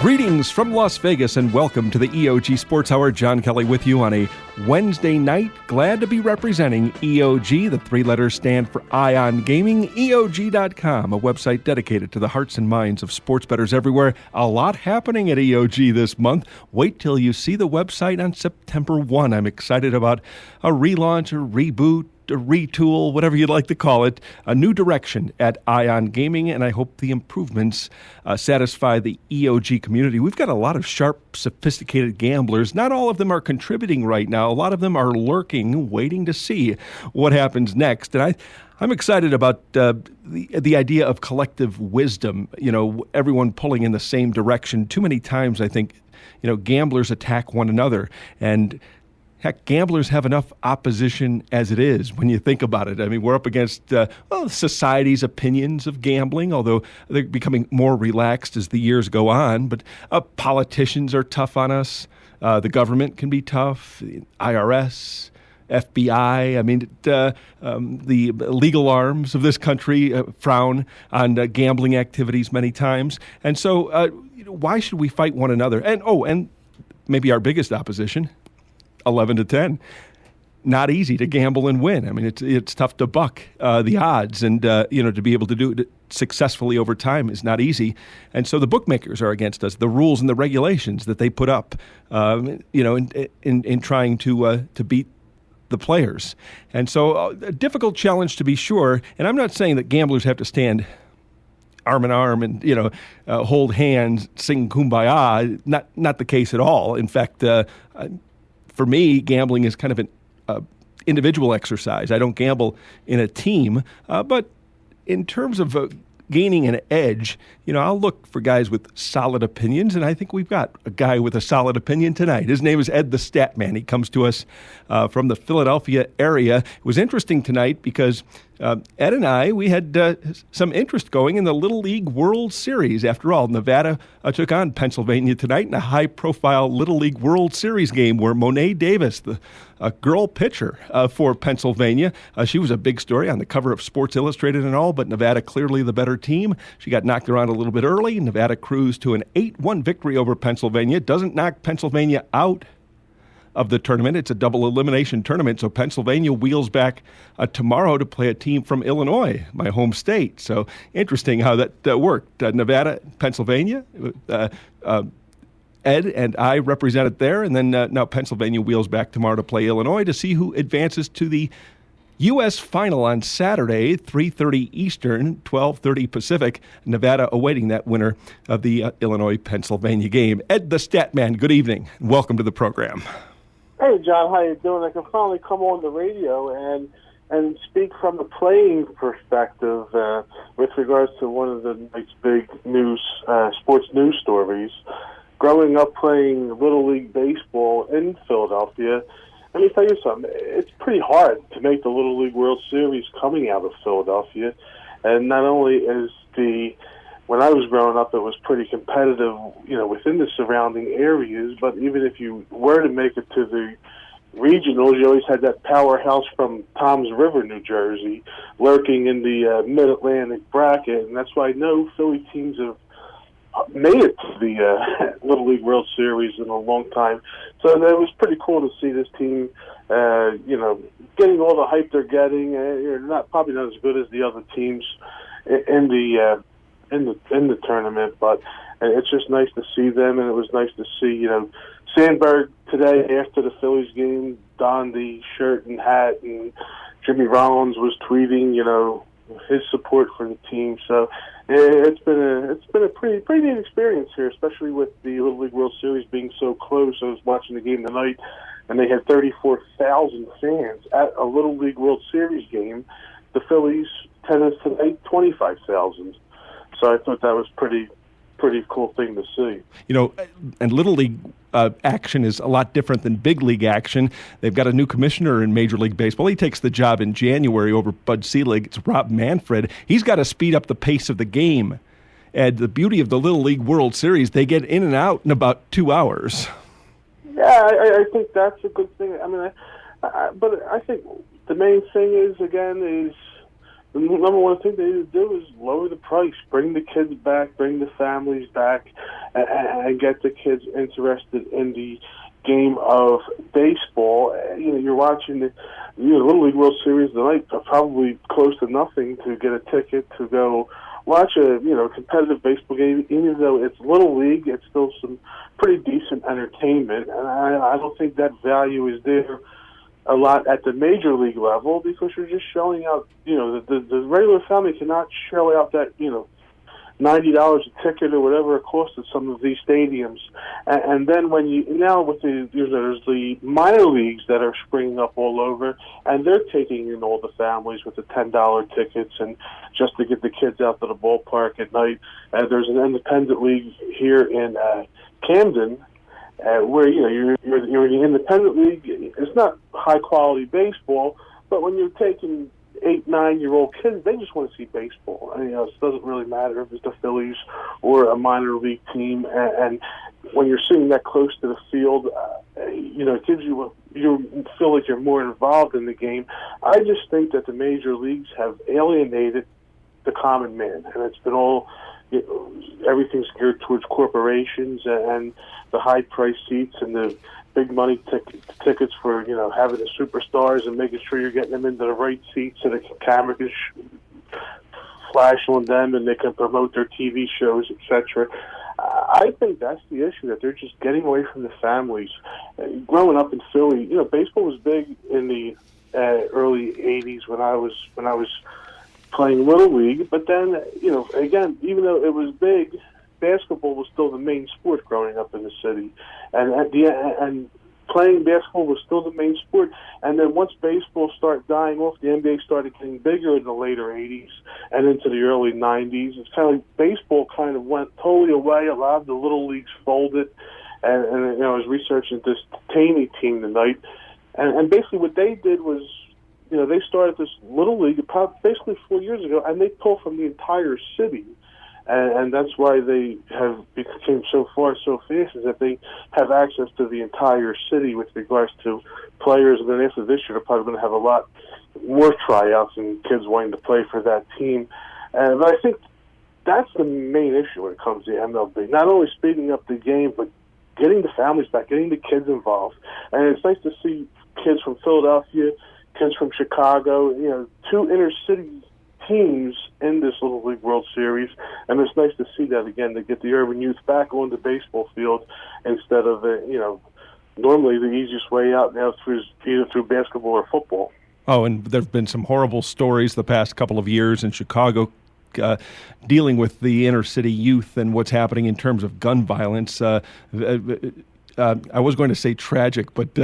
Greetings from Las Vegas and welcome to the EOG Sports Hour. John Kelly with you on a Wednesday night. Glad to be representing EOG. The three letters stand for Ion Gaming. EOG.com, a website dedicated to the hearts and minds of sports bettors everywhere. A lot happening at EOG this month. Wait till you see the website on September 1. I'm excited about a relaunch, a reboot, a retool, whatever you'd like to call it, a new direction at Ion Gaming, and I hope the improvements satisfy the EOG community. We've got a lot of sharp, sophisticated gamblers. Not all of them are contributing right now. A lot of them are lurking, waiting to see what happens next. And I'm excited about the idea of collective wisdom, everyone pulling in the same direction. Too many times, I think, gamblers attack one another, and heck, gamblers have enough opposition as it is when you think about it. I mean, we're up against society's opinions of gambling, although they're becoming more relaxed as the years go on. But politicians are tough on us. The government can be tough. The IRS, FBI. I mean, the legal arms of this country frown on gambling activities many times. And so why should we fight one another? And maybe our biggest opposition, 11-10. Not easy to gamble and win. I mean, it's tough to buck the odds, and to be able to do it successfully over time is not easy. And so the bookmakers are against us. The rules and the regulations that they put up, in trying to beat the players. And so a difficult challenge to be sure. And I'm not saying that gamblers have to stand arm in arm and hold hands, sing kumbaya. Not the case at all. In fact, for me, gambling is kind of an individual exercise. I don't gamble in a team, but in terms of gaining an edge, I'll look for guys with solid opinions, and I think we've got a guy with a solid opinion tonight. His name is EdTheStatMan. He comes to us from the Philadelphia area. It was interesting tonight because Ed and I, we had some interest going in the Little League World Series. After all, Nevada took on Pennsylvania tonight in a high-profile Little League World Series game where Monet Davis, the girl pitcher for Pennsylvania, she was a big story on the cover of Sports Illustrated and all, but Nevada clearly the better team. She got knocked around a little bit early. Nevada cruised to an 8-1 victory over Pennsylvania. Doesn't knock Pennsylvania out of the tournament. It's a double elimination tournament, so Pennsylvania wheels back tomorrow to play a team from Illinois, my home state. So interesting how that worked. Nevada, Pennsylvania, Ed and I represented there, and then now Pennsylvania wheels back tomorrow to play Illinois to see who advances to the U.S. final on Saturday, 3:30 Eastern, 12:30 Pacific. Nevada awaiting that winner of the Illinois-Pennsylvania game. Ed the Statman, good evening. Welcome to the program. Hey, John, how you doing? I can finally come on the radio and speak from the playing perspective with regards to one of the night's big news, sports news stories. Growing up playing Little League baseball in Philadelphia, let me tell you something. It's pretty hard to make the Little League World Series coming out of Philadelphia. And not only is when I was growing up, it was pretty competitive, within the surrounding areas. But even if you were to make it to the regionals, you always had that powerhouse from Toms River, New Jersey, lurking in the Mid-Atlantic bracket. And that's why no Philly teams have made it to the Little League World Series in a long time. So it was pretty cool to see this team, getting all the hype they're getting. Probably not as good as the other teams in the tournament, but it's just nice to see them, and it was nice to see Sandberg today after the Phillies game donned the shirt and hat, and Jimmy Rollins was tweeting his support for the team. So it's been a pretty neat experience here, especially with the Little League World Series being so close. I was watching the game tonight, and they had 34,000 fans at a Little League World Series game. The Phillies tennis tonight, 25,000. So I thought that was pretty cool thing to see. And Little League action is a lot different than big league action. They've got a new commissioner in Major League Baseball. He takes the job in January over Bud Selig. It's Rob Manfred. He's got to speed up the pace of the game. And the beauty of the Little League World Series, they get in and out in about 2 hours. Yeah, I think that's a good thing. I mean, but I think the main thing is the number one thing they need to do is lower the price, bring the kids back, bring the families back, and get the kids interested in the game of baseball. You're watching the Little League World Series tonight, probably close to nothing to get a ticket to go watch a competitive baseball game. Even though it's Little League, it's still some pretty decent entertainment, and I don't think that value is there a lot at the major league level, because you're just shelling out, the regular family cannot shell out that, $90 a ticket or whatever it costs at some of these stadiums. And then there's the minor leagues that are springing up all over, and they're taking in all the families with the $10 tickets, and just to get the kids out to the ballpark at night. There's an independent league here in Camden, where you're in the independent league. It's not high quality baseball, but when you're taking 8, 9-year-old kids, they just want to see baseball. It doesn't really matter if it's the Phillies or a minor league team. And when you're sitting that close to the field, it gives you you feel like you're more involved in the game. I just think that the major leagues have alienated the common man, and it's been all. Everything's geared towards corporations and the high price seats and the big money tickets for having the superstars and making sure you're getting them into the right seats so the camera can flash on them and they can promote their TV shows, etc. I think that's the issue, that they're just getting away from the families. Growing up in Philly, baseball was big in the early '80s when I was playing Little League, but then, again, even though it was big, basketball was still the main sport growing up in the city. And playing basketball was still the main sport. And then once baseball started dying off, the NBA started getting bigger in the later 80s and into the early 90s. It's kind of like baseball kind of went totally away. A lot of the Little Leagues folded. And I was researching this Taney team tonight. And basically what they did was, they started this Little League basically 4 years ago, and they pull from the entire city. And that's why they have become so far so fast, is that they have access to the entire city with regards to players. And then after this year, they're probably going to have a lot more tryouts and kids wanting to play for that team. But I think that's the main issue when it comes to MLB. Not only speeding up the game, but getting the families back, getting the kids involved. And it's nice to see kids from Philadelphia, kids from Chicago, two inner city teams in this Little League World Series, and it's nice to see that again, to get the urban youth back on the baseball field instead of normally the easiest way out now either through basketball or football. Oh, and there have been some horrible stories the past couple of years in Chicago dealing with the inner city youth and what's happening in terms of gun violence. I was going to say tragic, but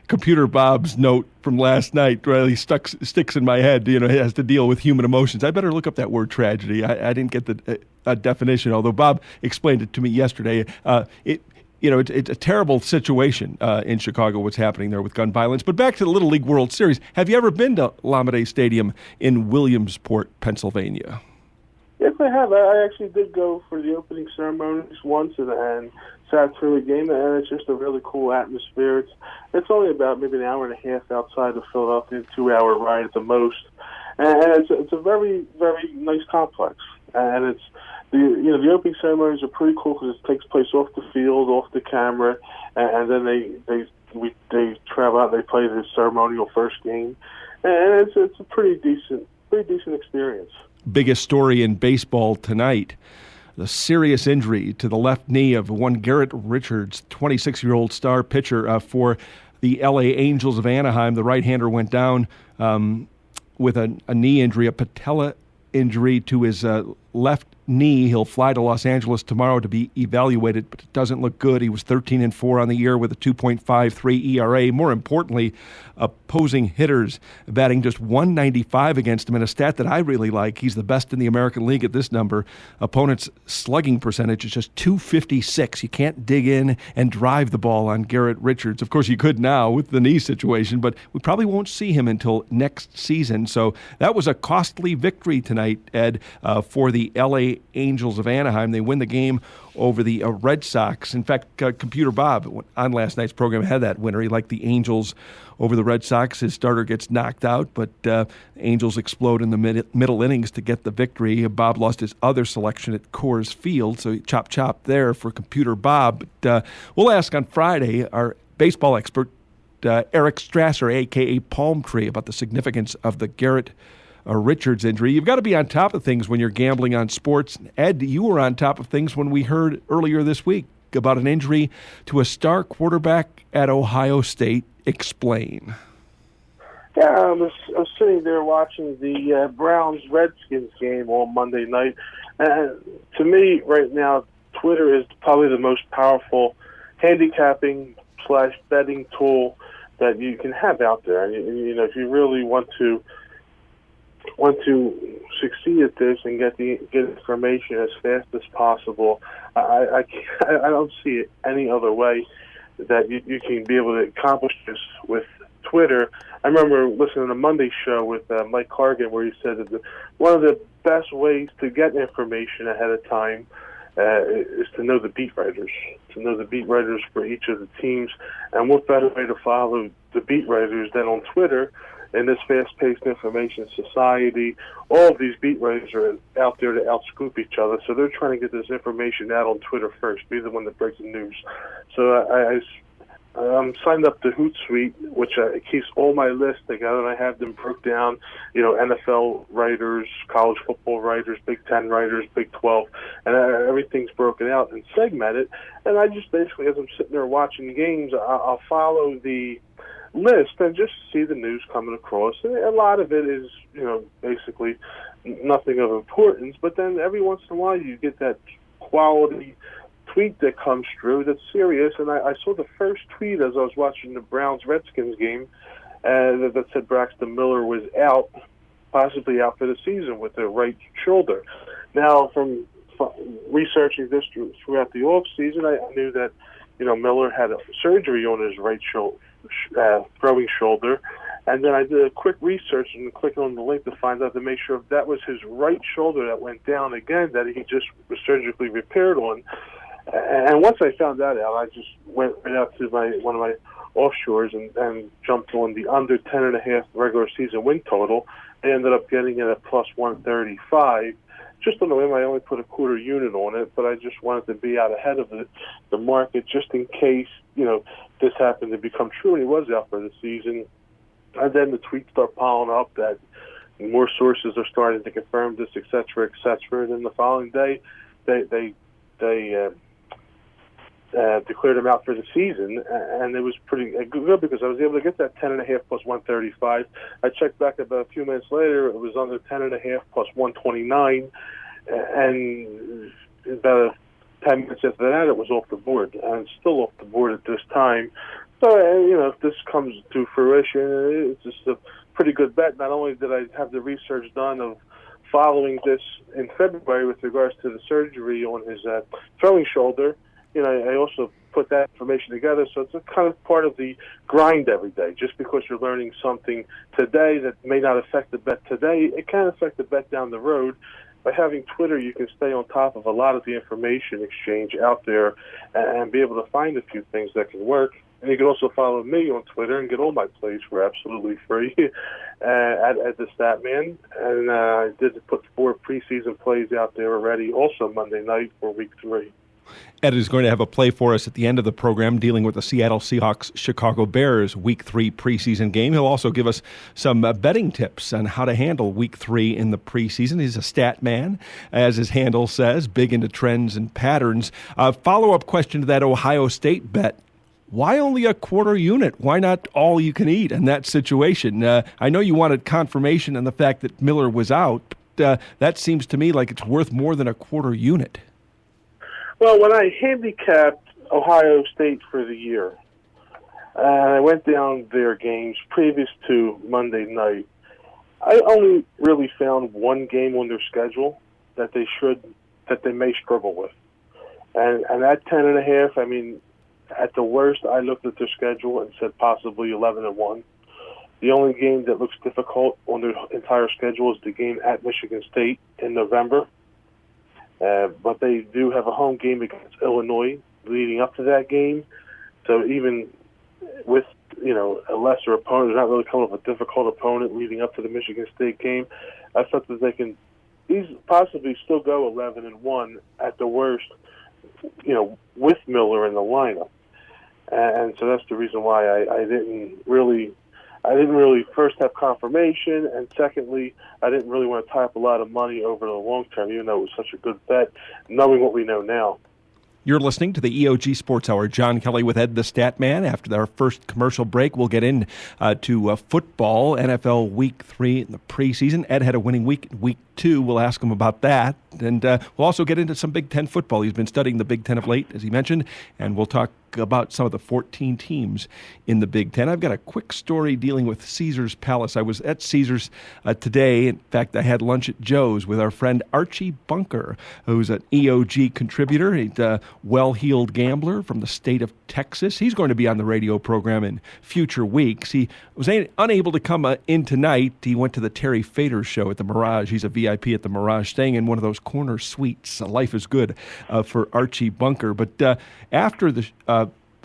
Computer Bob's note from last night really sticks in my head. It has to deal with human emotions. I better look up that word tragedy. I didn't get the definition, although Bob explained it to me yesterday. It's a terrible situation in Chicago, what's happening there with gun violence. But back to the Little League World Series. Have you ever been to Lamade Stadium in Williamsport, Pennsylvania? Yes, I have. I actually did go for the opening ceremonies once and sat through a game, and it's just a really cool atmosphere. It's only about maybe an hour and a half outside of Philadelphia, a 2-hour ride at the most, and it's a very, very nice complex. And it's the opening ceremonies are pretty cool because it takes place off the field, off the camera, and then they travel out and they play the ceremonial first game, and it's a pretty decent experience. Biggest story in baseball tonight: the serious injury to the left knee of one Garrett Richards, 26-year-old star pitcher for the L.A. Angels of Anaheim. The right-hander went down with a knee injury, a patella injury to his left knee. He'll fly to Los Angeles tomorrow to be evaluated, but it doesn't look good. He was 13-4 on the year with a 2.53 ERA. More importantly, opposing hitters batting just 195 against him, and a stat that I really like. He's the best in the American League at this number. Opponents' slugging percentage is just 256. You can't dig in and drive the ball on Garrett Richards. Of course, you could now with the knee situation, but we probably won't see him until next season. So that was a costly victory tonight, Ed, for the the L.A. Angels of Anaheim. They win the game over the Red Sox. In fact, Computer Bob on last night's program had that winner. He liked the Angels over the Red Sox. His starter gets knocked out, but Angels explode in the middle innings to get the victory. Bob lost his other selection at Coors Field, so chop there for Computer Bob. But we'll ask on Friday our baseball expert, Eric Strasser, a.k.a. Palm Tree, about the significance of the Garrett Richards injury. You've got to be on top of things when you're gambling on sports. Ed, you were on top of things when we heard earlier this week about an injury to a star quarterback at Ohio State. Explain. Yeah, I was sitting there watching the Browns-Redskins game on Monday night. And to me, right now, Twitter is probably the most powerful handicapping/betting tool that you can have out there. And if you really want to succeed at this and get information as fast as possible, I don't see it any other way that you can be able to accomplish this with Twitter. I remember listening to Monday's show with Mike Cargan, where he said that one of the best ways to get information ahead of time is to know the beat writers, for each of the teams. And what better way to follow the beat writers than on Twitter? In this fast-paced information society, all of these beat writers are out there to outscoop each other, so they're trying to get this information out on Twitter first, be the one that breaks the news. So I'm signed up to Hootsuite, which keeps all my lists together, and I have them broke down, NFL writers, college football writers, Big Ten writers, Big 12, and everything's broken out and segmented. And I just basically, as I'm sitting there watching games, I'll follow the list and just see the news coming across. And a lot of it is, basically nothing of importance, but then every once in a while you get that quality tweet that comes through that's serious. And I saw the first tweet as I was watching the Browns-Redskins game that said Braxton Miller was out, possibly out for the season with a right shoulder. Now, from researching this throughout the off season, I knew that Miller had a surgery on his right throwing shoulder, and then I did a quick research and clicked on the link to find out to make sure if that was his right shoulder that went down again that he just was surgically repaired on. And once I found that out, I just went right out to one of my offshores and jumped on the under 10.5 regular season win total. I ended up getting it at plus 135. Just on the whim, I only put a quarter unit on it, but I just wanted to be out ahead of the market just in case, this happened to become true and he was out for the season. And then the tweets start piling up that more sources are starting to confirm this, et cetera, et cetera. And then the following day, they declared him out for the season, and it was pretty good because I was able to get that 10.5 plus 135. I checked back about a few minutes later; it was under 10.5 plus 129, and about 10 minutes after that, it was off the board, and it's still off the board at this time. So, if this comes to fruition, it's just a pretty good bet. Not only did I have the research done of following this in February with regards to the surgery on his throwing shoulder, I also put that information together, so it's a kind of part of the grind every day. Just because you're learning something today that may not affect the bet today, it can affect the bet down the road. By having Twitter, you can stay on top of a lot of the information exchange out there and be able to find a few things that can work. And you can also follow me on Twitter and get all my plays for absolutely free at EdTheStatMan. And I did put 4 preseason plays out there already, also Monday night for Week 3. Ed is going to have a play for us at the end of the program dealing with the Seattle Seahawks Chicago Bears Week 3 preseason game. He'll also give us some betting tips on how to handle Week 3 in the preseason. He's a stat man, as his handle says, big into trends and patterns. Follow-up question to that Ohio State bet. Why only a quarter unit? Why not all you can eat in that situation? I know you wanted confirmation on the fact that Miller was out, but that seems to me like it's worth more than a quarter unit. Well, when I handicapped Ohio State for the year, and I went down their games previous to Monday night, I only really found one game on their schedule that they may struggle with. And at 10.5, I mean, at the worst, I looked at their schedule and said possibly 11-1. The only game that looks difficult on their entire schedule is the game at Michigan State in November. but they do have a home game against Illinois leading up to that game. So even with, a lesser opponent, they're not really coming with a difficult opponent leading up to the Michigan State game. I thought that they can possibly still go 11-1 at the worst, with Miller in the lineup. And so that's the reason why I didn't really first have confirmation, and secondly, I didn't really want to tie up a lot of money over the long term, even though it was such a good bet, knowing what we know now. You're listening to the EOG Sports Hour. John Kelly with Ed the Statman. After our first commercial break, we'll get into football, NFL Week 3 in the preseason. Ed had a winning week, Week 2. We'll ask him about that. And we'll also get into some Big Ten football. He's been studying the Big Ten of late, as he mentioned, and we'll talk about some of the 14 teams in the Big Ten. I've got a quick story dealing with Caesars Palace. I was at Caesars today. In fact, I had lunch at Joe's with our friend Archie Bunker, who's an EOG contributor. He's a well-heeled gambler from the state of Texas. He's going to be on the radio program in future weeks. He was unable to come in tonight. He went to the Terry Fader show at the Mirage. He's a VIP at the Mirage, staying in one of those corner suites. Life is good for Archie Bunker. But after the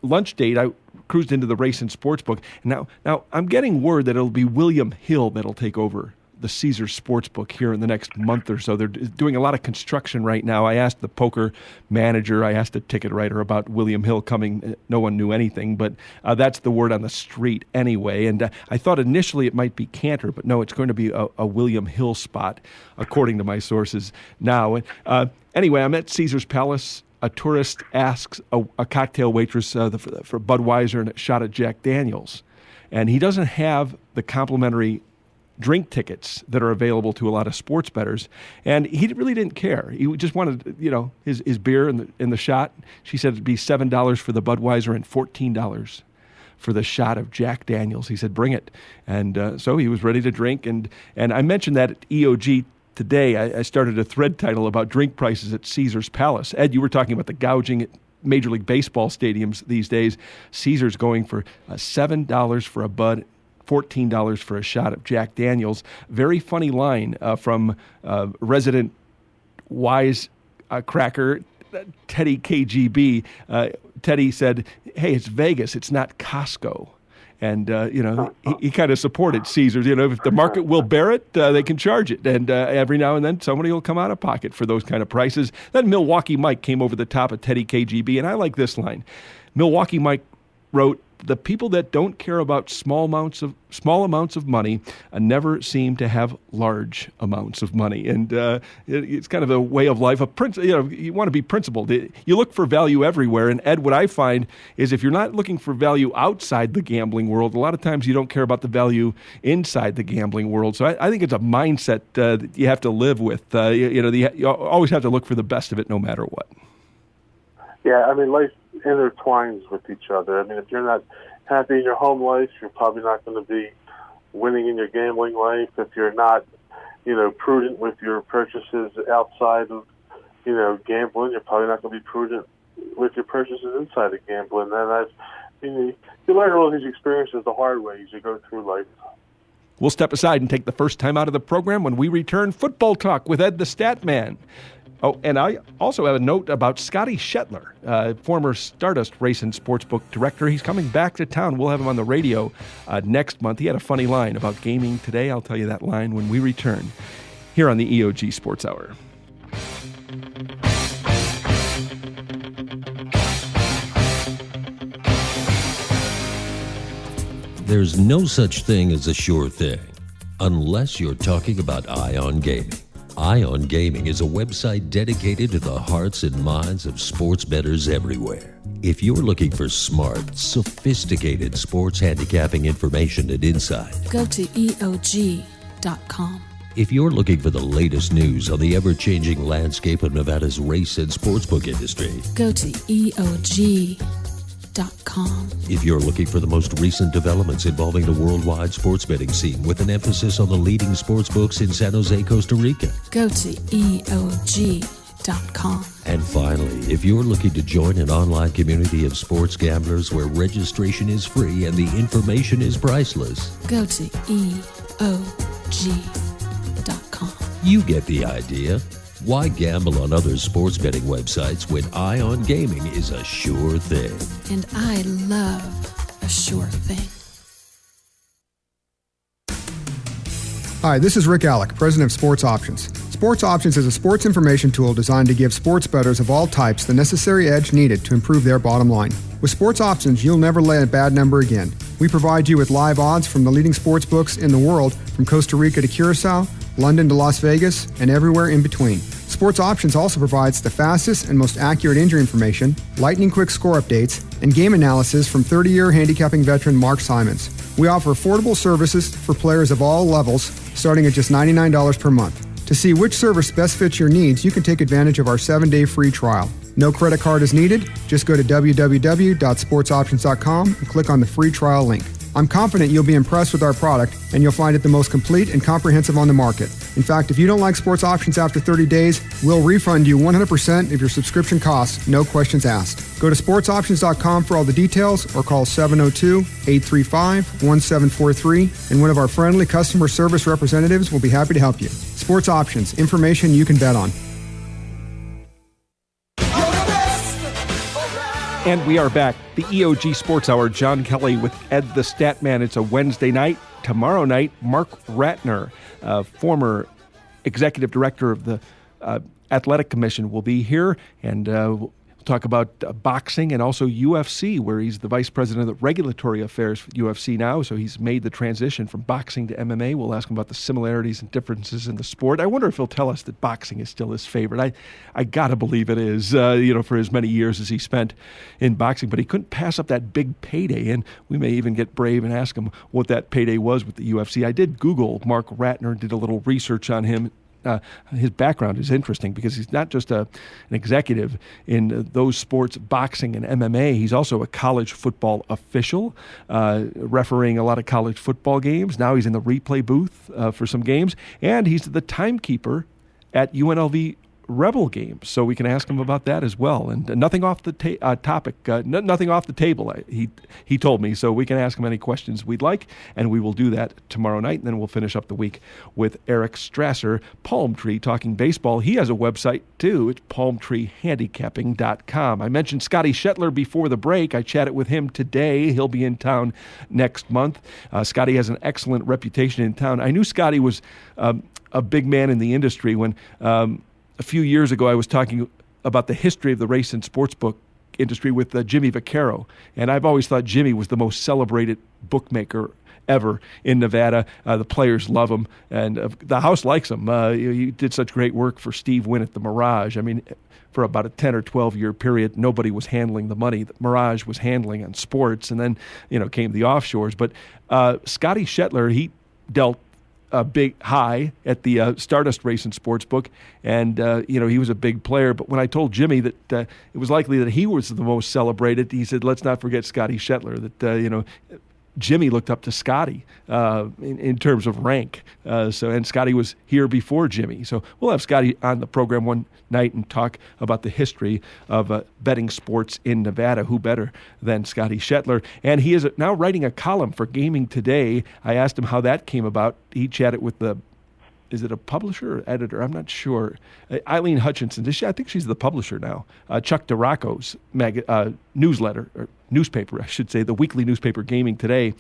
lunch date, I cruised into the Race and Sportsbook. And now I'm getting word that it'll be William Hill that'll take over the Caesars Sportsbook here in the next month or so. They're doing a lot of construction right now. I asked the poker manager, I asked the ticket writer about William Hill coming. No one knew anything, but that's the word on the street anyway. And I thought initially it might be Cantor, but no, it's going to be a William Hill spot, according to my sources now. Anyway, I'm at Caesars Palace. A tourist asks a cocktail waitress for Budweiser and a shot of Jack Daniels. And he doesn't have the complimentary drink tickets that are available to a lot of sports bettors, and he really didn't care. He just wanted, his beer and the shot. She said it'd be $7 for the Budweiser and $14 for the shot of Jack Daniels. He said, "Bring it," and so he was ready to drink. And I mentioned that at EOG today. I started a thread title about drink prices at Caesars Palace. Ed, you were talking about the gouging at Major League Baseball stadiums these days. Caesars going for $7 for a Bud, $14 for a shot of Jack Daniels. Very funny line from resident wise cracker Teddy KGB. Teddy said, "Hey, it's Vegas. It's not Costco." And, he kind of supported Caesars. If the market will bear it, they can charge it. And every now and then, somebody will come out of pocket for those kind of prices. Then Milwaukee Mike came over the top of Teddy KGB, and I like this line. Milwaukee Mike wrote, "The people that don't care about small amounts of money never seem to have large amounts of money." And it's kind of a way of life. You want to be principled. You look for value everywhere. And Ed, what I find is if you're not looking for value outside the gambling world, a lot of times you don't care about the value inside the gambling world. So I think it's a mindset that you have to live with. You always have to look for the best of it, no matter what. Yeah, life intertwines with each other. If you're not happy in your home life, you're probably not going to be winning in your gambling life. If you're not, prudent with your purchases outside of, gambling, you're probably not going to be prudent with your purchases inside of gambling. And you learn all these experiences the hard way as you go through life. We'll step aside and take the first time out of the program when we return. Football Talk with Ed the Statman. Oh, and I also have a note about Scotty Shetler, former Stardust Race and Sportsbook director. He's coming back to town. We'll have him on the radio next month. He had a funny line about gaming today. I'll tell you that line when we return here on the EOG Sports Hour. There's no such thing as a sure thing, unless you're talking about Ion Gaming. Ion Gaming is a website dedicated to the hearts and minds of sports bettors everywhere. If you're looking for smart, sophisticated sports handicapping information and insight, go to EOG.com. If you're looking for the latest news on the ever-changing landscape of Nevada's race and sportsbook industry, go to EOG.com. If you're looking for the most recent developments involving the worldwide sports betting scene with an emphasis on the leading sports books in San Jose, Costa Rica, go to EOG.com. And finally, if you're looking to join an online community of sports gamblers where registration is free and the information is priceless, go to EOG.com. You get the idea. Why gamble on other sports betting websites when Ion Gaming is a sure thing? And I love a sure thing. Hi, this is Rick Alec, president of Sports Options. Sports Options is a sports information tool designed to give sports bettors of all types the necessary edge needed to improve their bottom line. With Sports Options, you'll never lay a bad number again. We provide you with live odds from the leading sports books in the world, from Costa Rica to Curacao, London to Las Vegas, and everywhere in between. Sports Options also provides the fastest and most accurate injury information, lightning-quick score updates, and game analysis from 30-year handicapping veteran Mark Simons. We offer affordable services for players of all levels, starting at just $99 per month. To see which service best fits your needs, you can take advantage of our 7-day free trial. No credit card is needed. Just go to www.sportsoptions.com and click on the free trial link. I'm confident you'll be impressed with our product, and you'll find it the most complete and comprehensive on the market. In fact, if you don't like Sports Options after 30 days, we'll refund you 100% of your subscription costs, no questions asked. Go to sportsoptions.com for all the details, or call 702-835-1743, and one of our friendly customer service representatives will be happy to help you. Sports Options, information you can bet on. And we are back. The EOG Sports Hour, John Kelly with Ed the Statman. It's a Wednesday night. Tomorrow night, Mark Ratner, former executive director of the Athletic Commission, will be here, and we'll talk about boxing and also UFC, where he's the vice president of regulatory affairs for UFC now. So he's made the transition from boxing to MMA. We'll ask him about the similarities and differences in the sport. I wonder if he'll tell us that boxing is still his favorite. I gotta believe it is, for as many years as he spent in boxing. But he couldn't pass up that big payday, and we may even get brave and ask him what that payday was with the UFC. I did Google Mark Ratner, did a little research on him. His background is interesting because he's not just an executive in those sports, boxing and MMA. He's also a college football official, refereeing a lot of college football games. Now he's in the replay booth for some games, and he's the timekeeper at UNLV Rebel games, so we can ask him about that as well. And nothing off the topic, nothing off the table. He told me, so we can ask him any questions we'd like, and we will do that tomorrow night. And then we'll finish up the week with Eric Strasser, Palm Tree, talking baseball. He has a website too. It's palmtreehandicapping.com. I mentioned Scotty Shetler before the break. I chatted with him today. He'll be in town next month. Scotty has an excellent reputation in town. I knew Scotty was a big man in the industry when. A few years ago, I was talking about the history of the race and sportsbook industry with Jimmy Vaccaro, and I've always thought Jimmy was the most celebrated bookmaker ever in Nevada. The players love him, and the house likes him. He did such great work for Steve Wynn at the Mirage. I mean, for about a 10 or 12-year period, nobody was handling the money that Mirage was handling on sports, and then came the offshores. But Scotty Shetler, he dealt a big high at the Stardust Race and Sportsbook, and he was a big player. But when I told Jimmy that it was likely that he was the most celebrated, he said, "Let's not forget Scotty Shetler." That Jimmy looked up to Scotty in terms of rank. And Scotty was here before Jimmy. So we'll have Scotty on the program one night and talk about the history of betting sports in Nevada. Who better than Scotty Shetler? And he is now writing a column for Gaming Today. I asked him how that came about. He chatted with is it a publisher or editor? I'm not sure. Eileen Hutchinson. I think she's the publisher now. Chuck DeRocco's newsletter, or newspaper, I should say, the weekly newspaper Gaming Today.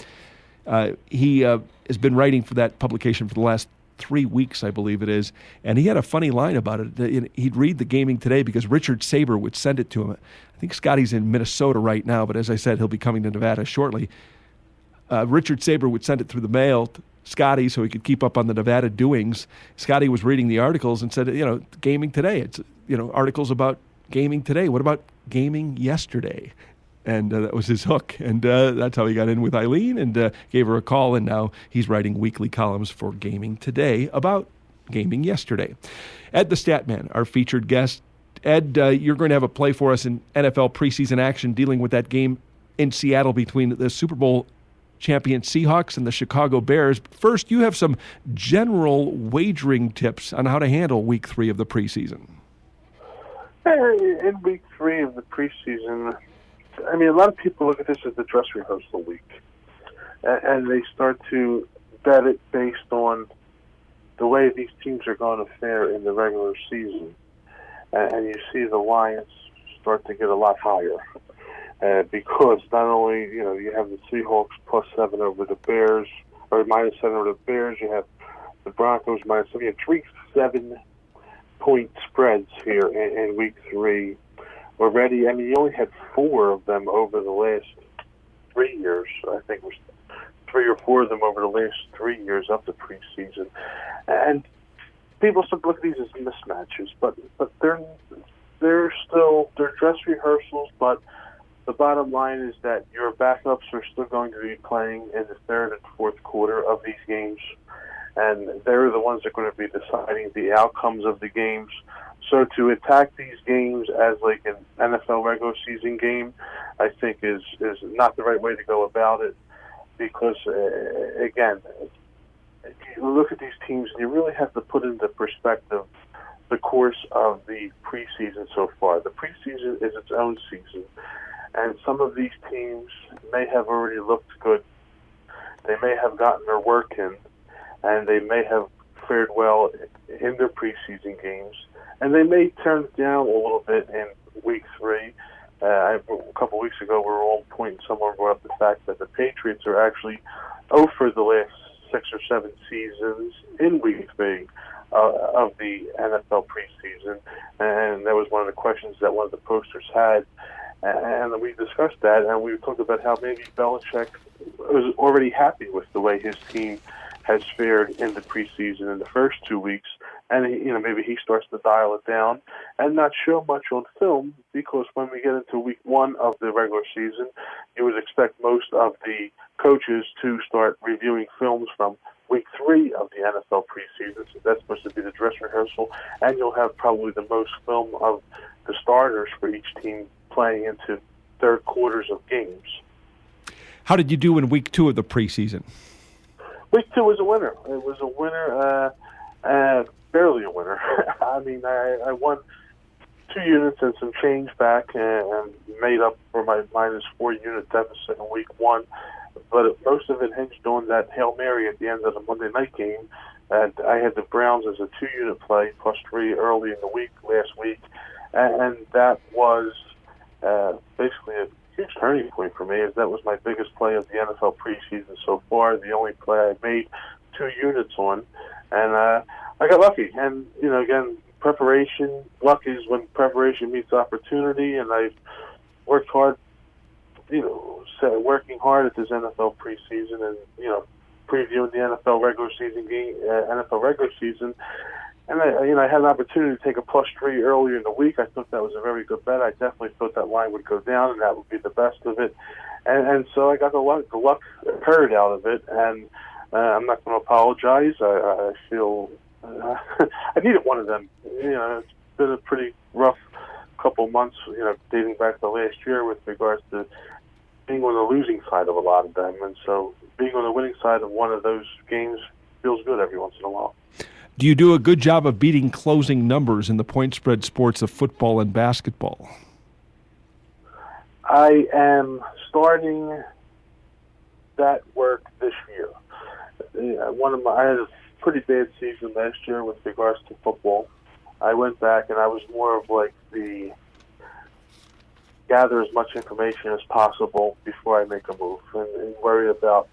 He has been writing for that publication for the last 3 weeks, I believe it is. And he had a funny line about it. He'd read the Gaming Today because Richard Saber would send it to him. I think Scotty's in Minnesota right now, but as I said, he'll be coming to Nevada shortly. Richard Saber would send it through the mail to Scotty so he could keep up on the Nevada doings. Scotty was reading the articles and said, Gaming Today. It's, articles about gaming today. What about gaming yesterday? And that was his hook. And that's how he got in with Eileen and gave her a call. And now he's writing weekly columns for Gaming Today about gaming yesterday. Ed the Statman, our featured guest. Ed, you're going to have a play for us in NFL preseason action dealing with that game in Seattle between the Super Bowl champion Seahawks and the Chicago Bears. First, you have some general wagering tips on how to handle Week 3 of the preseason. In Week 3 of the preseason, a lot of people look at this as the dress rehearsal week, and they start to bet it based on the way these teams are going to fare in the regular season, and you see the Lions start to get a lot higher. Because not only, you have the Seahawks +7 over the Bears, or -7 over the Bears, you have the Broncos -7. You have 3 7-point spreads here in week 3 already. I mean, you only had 4 of them over the last 3 years. I think it was 3 or 4 of them over the last 3 years of the preseason. And people sort of look at these as mismatches, but they're dress rehearsals, but the bottom line is that your backups are still going to be playing in the third and fourth quarter of these games, and they're the ones that are going to be deciding the outcomes of the games. So to attack these games as like an NFL regular season game, I think is not the right way to go about it, because, again, you look at these teams and you really have to put into perspective the course of the preseason so far. The preseason is its own season. And some of these teams may have already looked good. They may have gotten their work in, and they may have fared well in their preseason games. And they may turn it down a little bit in week 3. A couple weeks ago, we were all pointing somewhere about the fact that the Patriots are actually over the last 6 or 7 seasons in week 3 of the NFL preseason. And that was one of the questions that one of the posters had. And we discussed that, and we talked about how maybe Belichick was already happy with the way his team has fared in the preseason in the first 2 weeks, and maybe he starts to dial it down and not show much on film, because when we get into week 1 of the regular season, you would expect most of the coaches to start reviewing films from week 3 of the NFL preseason. So that's supposed to be the dress rehearsal, and you'll have probably the most film of the starters for each team playing into third quarters of games. How did you do in week 2 of the preseason? Week 2 was a winner. It was a winner, barely a winner. I mean, I won 2 units and some change back, and made up for my -4 unit deficit in week 1. But most of it hinged on that Hail Mary at the end of the Monday night game. And I had the Browns as a 2-unit play, +3 early in the week, last week. And that was basically a huge turning point for me, as that was my biggest play of the NFL preseason so far, the only play I made 2 units on, and I got lucky. And, again, preparation, luck is when preparation meets opportunity, and I've worked hard, working hard at this NFL preseason and, previewing the NFL regular season game, And I had an opportunity to take a +3 earlier in the week. I thought that was a very good bet. I definitely thought that line would go down, and that would be the best of it. And so I got the luck occurred out of it, and I'm not going to apologize. I feel I needed one of them. It's been a pretty rough couple months, dating back to last year with regards to being on the losing side of a lot of them. And so being on the winning side of one of those games feels good every once in a while. Do you do a good job of beating closing numbers in the point spread sports of football and basketball? I am starting that work this year. I had a pretty bad season last year with regards to football. I went back and I was more of like the gather as much information as possible before I make a move, and worry about,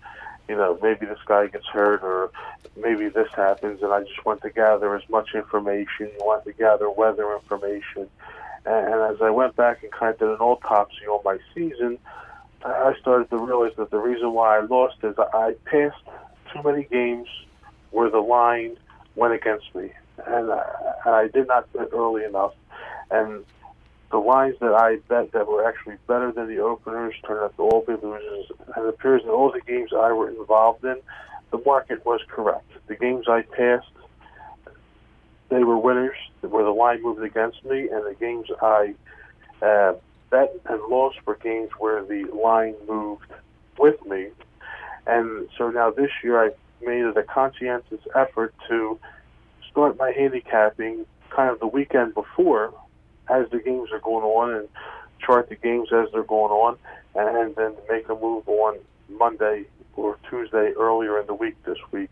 maybe this guy gets hurt or maybe this happens, and I just want to gather as much information. You want to gather weather information. And as I went back and kind of did an autopsy on my season, I started to realize that the reason why I lost is I passed too many games where the line went against me, and I did not bet early enough. And the lines that I bet that were actually better than the openers turned out to all be losers. And it appears that all the games I were involved in, the market was correct. The games I passed, they were winners where the line moved against me, and the games I bet and lost were games where the line moved with me. And so now this year I made it a conscientious effort to start my handicapping kind of the weekend before, as the games are going on, and chart the games as they're going on, and then make a move on Monday or Tuesday earlier in the week this week.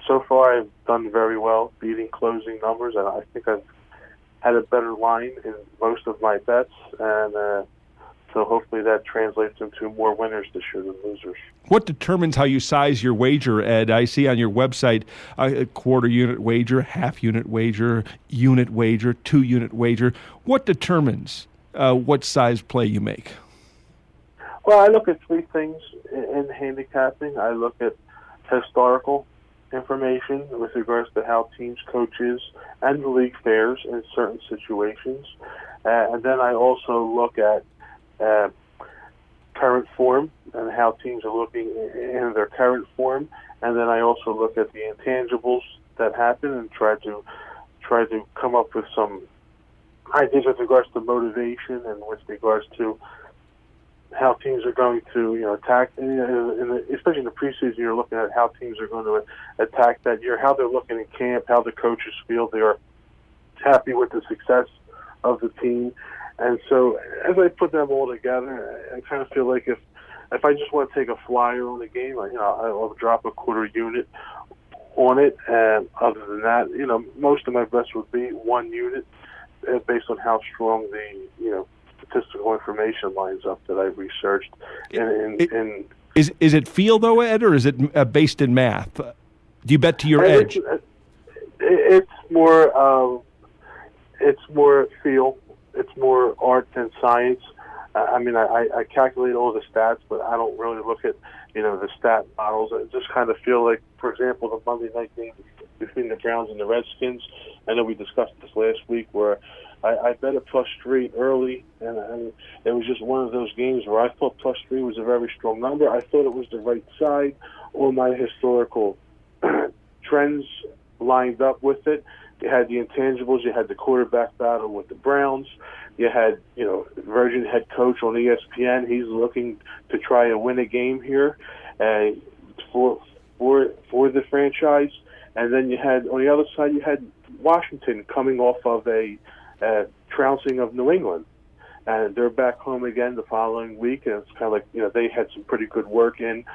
So far, I've done very well, beating closing numbers, and I think I've had a better line in most of my bets, and so hopefully that translates into more winners this year than losers. What determines how you size your wager, Ed? I see on your website a quarter unit wager, half unit wager, 2-unit wager. What determines what size play you make? Well, I look at three things in handicapping. I look at historical information with regards to how teams, coaches, and the league fares in certain situations. And then I also look at current form and how teams are looking in their current form. And then I also look at the intangibles that happen and try to come up with some ideas with regards to motivation and with regards to how teams are going to, attack. Especially in the preseason, you're looking at how teams are going to attack that year, how they're looking in camp, how the coaches feel they are happy with the success of the team. And so as I put them all together, I kind of feel like if I just want to take a flyer on the game, I'll drop a quarter unit on it. And other than that, most of my bets would be 1 unit based on how strong the, statistical information lines up that I've researched. Is it feel though, Ed, or is it based in math? Do you bet to your edge? It's more feel. It's more art than science. I calculate all the stats, but I don't really look at the stat models. I just kind of feel like, for example, the Monday night game between the Browns and the Redskins. I know we discussed this last week where I bet a +3 early, and it was just one of those games where I thought +3 was a very strong number. I thought it was the right side. All my historical trends lined up with it. You had the intangibles. You had the quarterback battle with the Browns. You had, Virgin head coach on ESPN. He's looking to try to win a game here for the franchise. And then you had, on the other side, you had Washington coming off of a trouncing of New England. And they're back home again the following week. And it's kind of like, they had some pretty good work in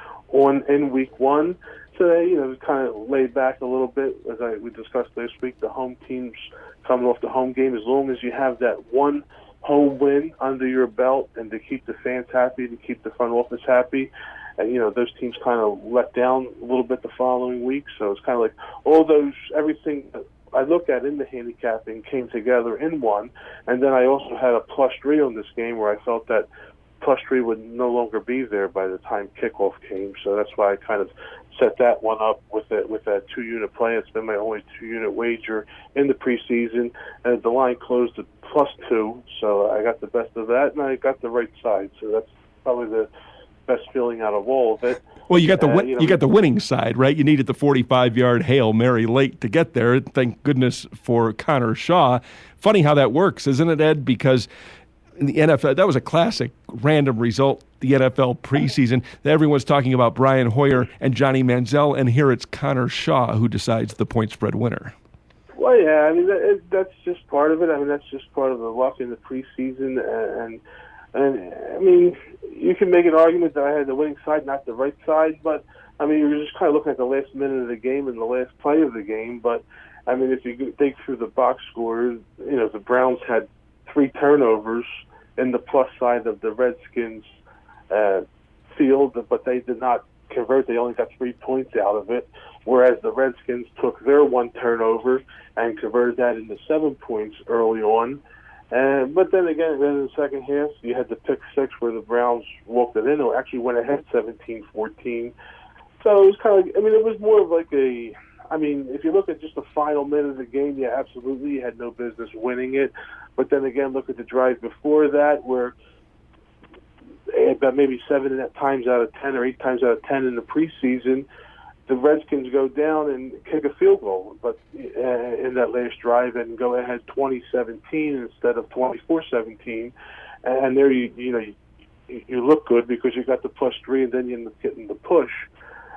week one. So they, kind of laid back a little bit, as we discussed last week. The home teams coming off the home game, as long as you have that one home win under your belt, and to keep the fans happy, to keep the front office happy, and those teams kind of let down a little bit the following week. So it's kind of like everything that I look at in the handicapping came together in one. And then I also had a +3 on this game where I felt that +3 would no longer be there by the time kickoff came. So that's why I kind of set that one up with that 2-unit play. It's been my only 2-unit wager in the preseason, and the line closed at +2. So I got the best of that, and I got the right side. So that's probably the best feeling out of all of it. Well, you got the winning side, right? You needed the 45-yard Hail Mary late to get there. Thank goodness for Connor Shaw. Funny how that works, isn't it, Ed? Because in the NFL, that was a classic random result, the NFL preseason. Everyone's talking about Brian Hoyer and Johnny Manziel, and here it's Connor Shaw who decides the point spread winner. Well, yeah, that's just part of it. That's just part of the luck in the preseason. And you can make an argument that I had the winning side, not the right side, but, you're just kind of looking at the last minute of the game and the last play of the game. But, if you dig through the box scores, the Browns had 3 turnovers in the plus side of the Redskins field, but they did not convert. They only got 3 points out of it, whereas the Redskins took their 1 turnover and converted that into 7 points early on. But then again, in the second half, you had the pick 6 where the Browns walked it in, or actually went ahead 17-14. So it was kind of like, it was more of like if you look at just the final minute of the game, yeah, absolutely, you had no business winning it. But then again, look at the drive before that, where about maybe 7 times out of 10 or 8 times out of 10 in the preseason, the Redskins go down and kick a field goal, but in that last drive, and go ahead 20-17 instead of 24-17, and there you look good because you got the +3, and then you end up getting the push.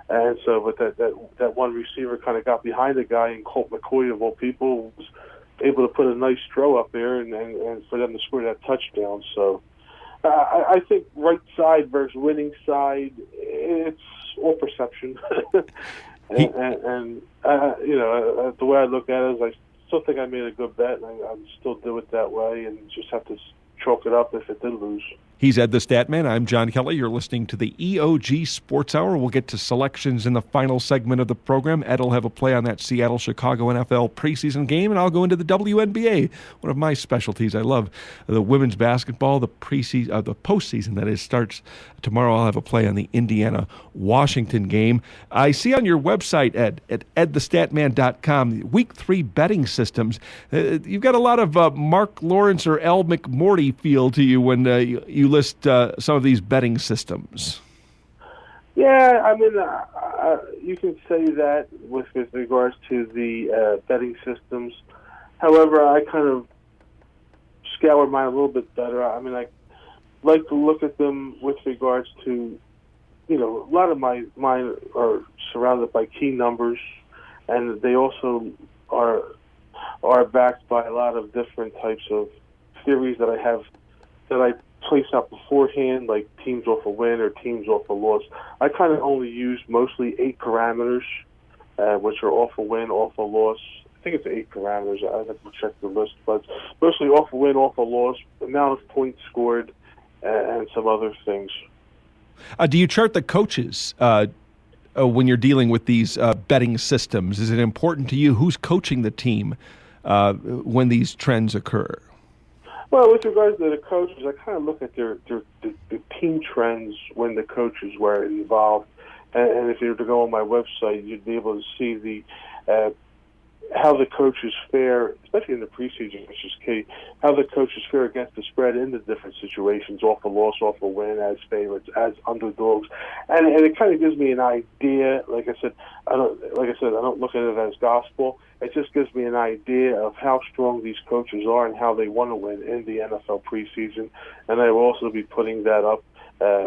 And so, but that one receiver kind of got behind the guy, and Colt McCoy, of all people, was able to put a nice throw up there, and for them to score that touchdown. So I think right side versus winning side, it's all perception. And the way I look at it is I still think I made a good bet, and I still do it that way, and just have to chalk it up if it did lose. He's Ed the Statman. I'm John Kelly. You're listening to the EOG Sports Hour. We'll get to selections in the final segment of the program. Ed will have a play on that Seattle-Chicago NFL preseason game, and I'll go into the WNBA, one of my specialties. I love the women's basketball, the postseason, that is, starts tomorrow. I'll have a play on the Indiana-Washington game. I see on your website, Ed, at EdTheStatMan.com, Week 3 betting systems. You've got a lot of Mark Lawrence or Al McMorty feel to you when you list some of these betting systems. Yeah, I mean, you can say that with regards to the betting systems. However, I kind of scour mine a little bit better. I mean, I like to look at them with regards to, a lot of mine are surrounded by key numbers, and they also are backed by a lot of different types of theories that I place out beforehand, like teams off a win or teams off a loss. I kind of only use mostly 8 parameters, which are off a win, off a loss. I think it's 8 parameters. I have to check the list, but mostly off a win, off a loss, amount of points scored, and some other things. Do you chart the coaches when you're dealing with these betting systems? Is it important to you who's coaching the team when these trends occur? Well, with regards to the coaches, I kind of look at the team trends when the coaches were involved. And if you were to go on my website, you'd be able to see the how the coaches fare, especially in the preseason, which is key, how the coaches fare against the spread in the different situations, off a loss, off a win, as favorites, as underdogs. And it kind of gives me an idea. Like I said, I don't look at it as gospel. It just gives me an idea of how strong these coaches are and how they want to win in the NFL preseason. And I will also be putting that up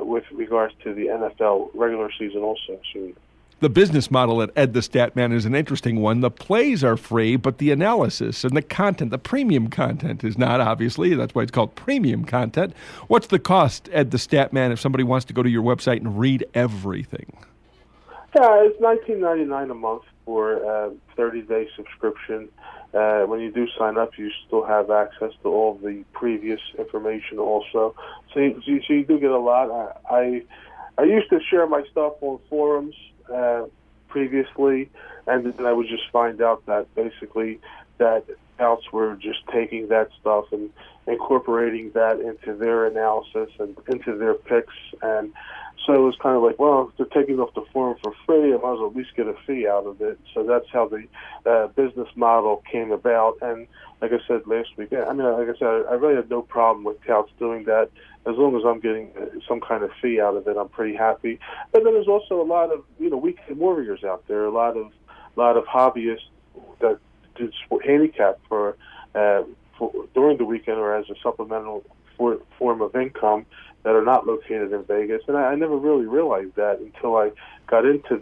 with regards to the NFL regular season also soon. The business model at Ed the Statman is an interesting one. The plays are free, but the analysis and the content, the premium content, is not, obviously. That's why it's called premium content. What's the cost, Ed the Statman, if somebody wants to go to your website and read everything? Yeah, it's $19.99 a month for a 30-day subscription. When you do sign up, you still have access to all the previous information also. So you do get a lot. I used to share my stuff on forums previously, and then I would just find out that basically that scouts were just taking that stuff and incorporating that into their analysis and into their picks. And so it was kind of like, well, if they're taking off the forum for free, I might as well at least get a fee out of it. So that's how the business model came about. And like I said last week, I really had no problem with scouts doing that. As long as I'm getting some kind of fee out of it, I'm pretty happy. And then there's also a lot of weekend warriors out there, a lot of hobbyists that do handicap for during the weekend or as a supplemental form of income that are not located in Vegas. And I never really realized that until I got into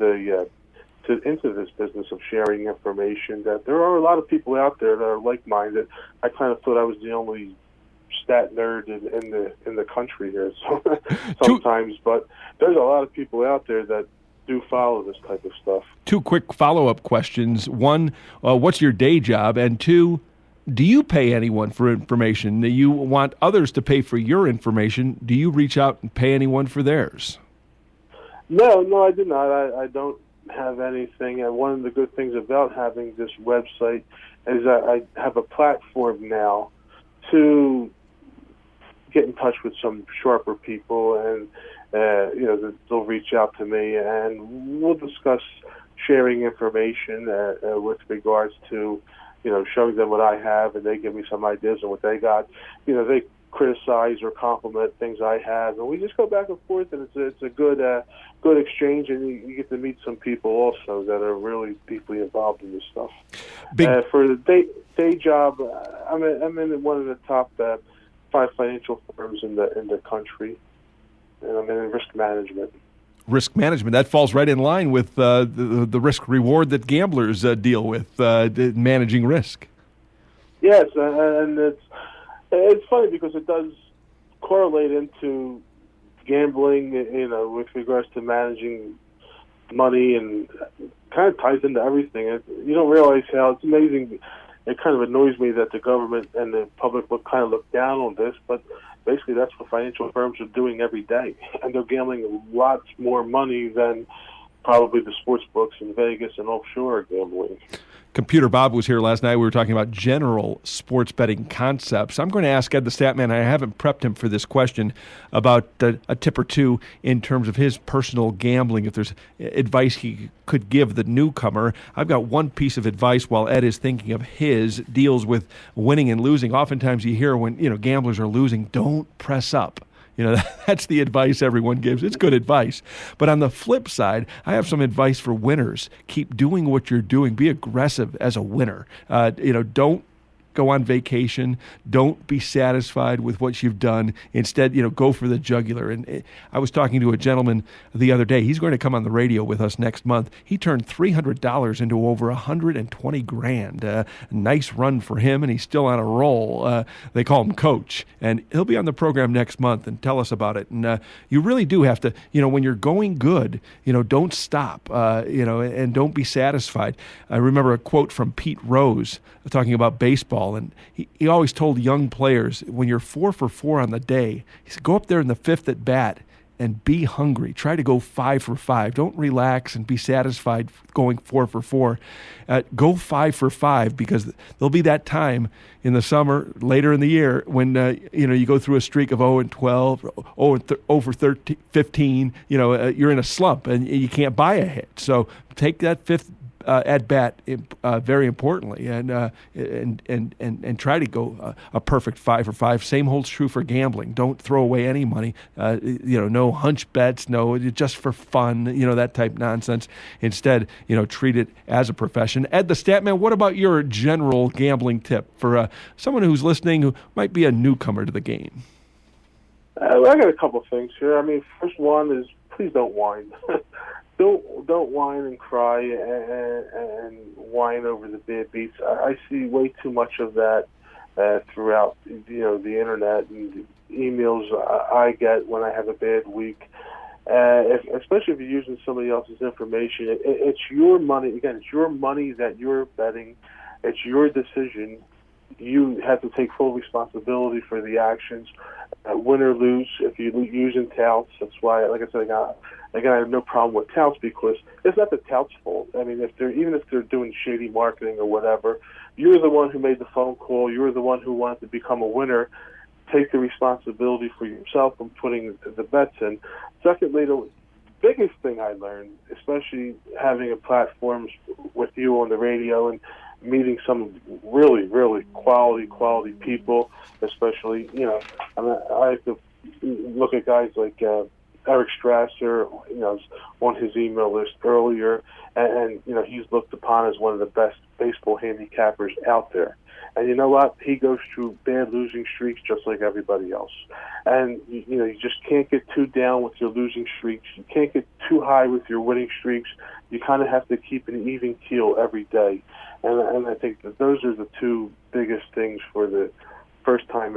into this business of sharing information, that there are a lot of people out there that are like-minded. I kind of thought I was the only stat nerd in the country here sometimes, but there's a lot of people out there that do follow this type of stuff. 2 quick follow-up questions. 1, what's your day job? And 2, do you pay anyone for information? Do you want others to pay for your information? Do you reach out and pay anyone for theirs? No, I do not. I don't have anything. And one of the good things about having this website is that I have a platform now to get in touch with some sharper people, and they'll reach out to me, and we'll discuss sharing information with regards to showing them what I have, and they give me some ideas on what they got. They criticize or compliment things I have, and we just go back and forth, and it's a good exchange, and you get to meet some people also that are really deeply involved in this stuff. For the day job, I'm in one of the top 5 financial firms in the country, and I'm in risk management. Risk management, that falls right in line with the risk reward that gamblers deal with, managing risk. Yes, and it's funny because it does correlate into gambling, with regards to managing money, and kind of ties into everything. You don't realize how it's amazing. It kind of annoys me that the government and the public kind of look down on this, but basically that's what financial firms are doing every day, and they're gambling lots more money than probably the sports books in Vegas and offshore are gambling. Computer Bob was here last night. We were talking about general sports betting concepts. I'm going to ask Ed the Statman. I haven't prepped him for this question about a tip or two in terms of his personal gambling, if there's advice he could give the newcomer. I've got one piece of advice while Ed is thinking of his, deals with winning and losing. Oftentimes you hear when gamblers are losing, don't press up. That's the advice everyone gives. It's good advice. But on the flip side, I have some advice for winners. Keep doing what you're doing. Be aggressive as a winner. Don't go on vacation. Don't be satisfied with what you've done. Instead, go for the jugular. And I was talking to a gentleman the other day. He's going to come on the radio with us next month. He turned $300 into over $120,000. Nice run for him, and he's still on a roll. They call him Coach, and he'll be on the program next month and tell us about it. And you really do have to, when you're going good, don't stop, and don't be satisfied. I remember a quote from Pete Rose talking about baseball. And he always told young players, when you're 4 for 4 on the day, he said, go up there in the 5th at bat and be hungry. Try to go 5 for 5. Don't relax and be satisfied going 4 for 4. Go 5 for 5, because there'll be that time in the summer, later in the year, when you go through a streak of 0-12, 0 for 13, 15. You're in a slump and you can't buy a hit. So take that 5th at bat, very importantly, and try to go a perfect 5 for 5. Same holds true for gambling. Don't throw away any money. No hunch bets, no, just for fun. That type nonsense. Instead, treat it as a profession. Ed the Statman, what about your general gambling tip for someone who's listening who might be a newcomer to the game? I got a couple things here. First one is, please don't whine. Don't whine and cry and whine over the bad beats. I see way too much of that throughout the internet and the emails I get when I have a bad week. Especially if you're using somebody else's information. It's your money. Again, it's your money that you're betting. It's your decision. You have to take full responsibility for the actions, win or lose. If you're using touts, that's why, like I said, I have no problem with touts, because it's not the touts' fault. If they're doing shady marketing or whatever, you're the one who made the phone call. You're the one who wanted to become a winner. Take the responsibility for yourself and putting the bets in. Secondly, the biggest thing I learned, especially having a platform with you on the radio and meeting some really, really quality people, especially, I have to look at guys like Eric Strasser, on his email list earlier, and he's looked upon as one of the best baseball handicappers out there. And you know what? He goes through bad losing streaks just like everybody else. And, you just can't get too down with your losing streaks. You can't get too high with your winning streaks. You kind of have to keep an even keel every day. And I think that those are the two biggest things for the first time.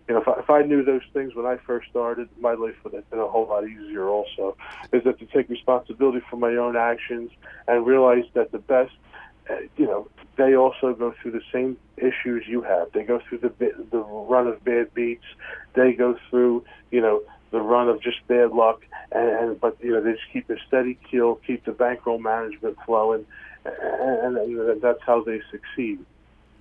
If I knew those things when I first started, my life would have been a whole lot easier also, is that to take responsibility for my own actions and realize that the best, they also go through the same issues you have. They go through the run of bad beats. They go through, the run of just bad luck. But they just keep a steady keel, keep the bankroll management flowing, and that's how they succeed.